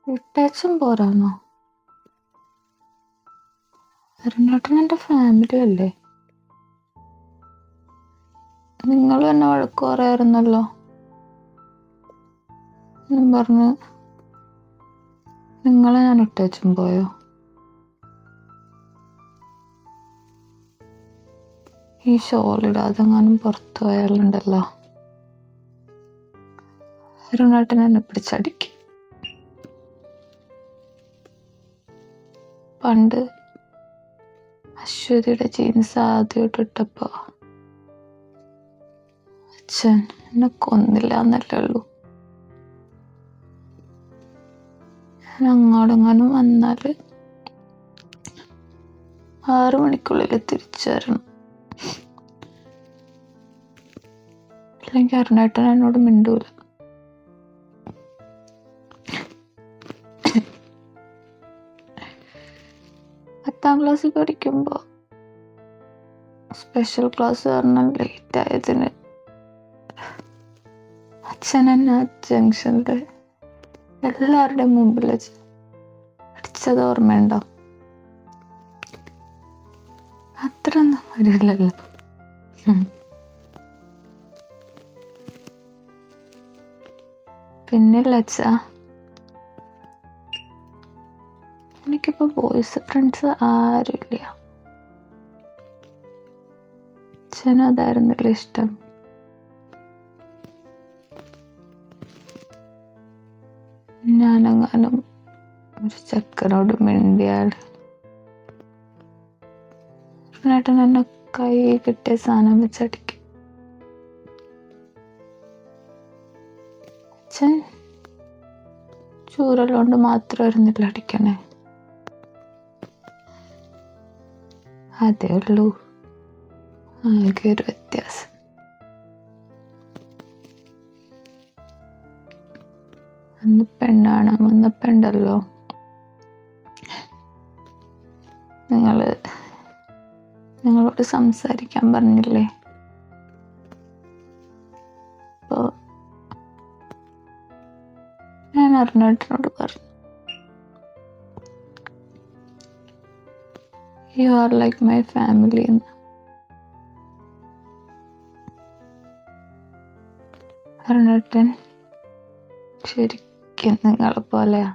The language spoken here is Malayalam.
വിട്ടേച്ചും പോരാന്നോ? അരുണേട്ടൻ എൻ്റെ ഫാമിലി അല്ലേ? നിങ്ങളും എന്നെ വഴക്ക് പറയാറുന്നല്ലോ എന്നും പറഞ്ഞ് നിങ്ങളെ ഞാൻ ഇട്ടേച്ചും പോയോ? ഈ ഷോളിടാതെങ്ങാനും പുറത്തു പോയാലുണ്ടല്ലോ അരുണേട്ടൻ എന്നെ പിടിച്ചടിക്കും. പണ്ട് അശ്വതിയുടെ ജീൻസ് ആദ്യമായിട്ട് ഇട്ടപ്പോ അച്ഛൻ എന്നെ കൊന്നില്ല എന്നല്ലേ ഉള്ളൂ. ഞാൻ അങ്ങോടെങ്ങാനും വന്നാല് 6 മണിക്കുള്ളിൽ തിരിച്ചു വരണം, അല്ലെങ്കിൽ അരുണേട്ടൻ എന്നോട് മിണ്ടൂല. 10ാം ക്ലാസ്സിൽ പഠിക്കുമ്പോൾ സ്പെഷ്യൽ ക്ലാസ് കാരണം ലേറ്റ് ആയതിന് അച്ഛൻ എന്നെ ജംഗ്ഷനിൽ എല്ലാവരുടെയും മുമ്പിൽ വെച്ച് അടിച്ചത് ഓർമ്മയുണ്ടോ? അത്രയൊന്നും വരില്ലല്ലോ. പിന്നില്ല അച്ഛാ, എനിക്കിപ്പോൾ ബോയ്സ് ഫ്രണ്ട്സ് ആരുമില്ല. അച്ഛനും അതായിരുന്നില്ല ഇഷ്ടം. ഞാനെങ്ങാനും ഒരു ചെക്കനോട് മിണ്ടിയാൽ ഏട്ടൻ എന്നെ കൈ കിട്ടിയ സാധനം വെച്ചടിക്കും. അച്ഛൻ ചൂരലുകൊണ്ട് മാത്രമായിരുന്നില്ല അടിക്കണേ, അതേ ഉള്ളൂ ആകെ ഒരു വ്യത്യാസം. അന്ന് പെണ്ണാണ് വന്നപ്പോണ്ടല്ലോ നിങ്ങളോട് സംസാരിക്കാൻ പറഞ്ഞില്ലേ? അപ്പോ ഞാൻ അരുണേട്ടനോട് പറഞ്ഞു, you are like my family എന്ന്. അരുണേട്ടൻ ശരിക്കും നിങ്ങളെ പോലെയാ.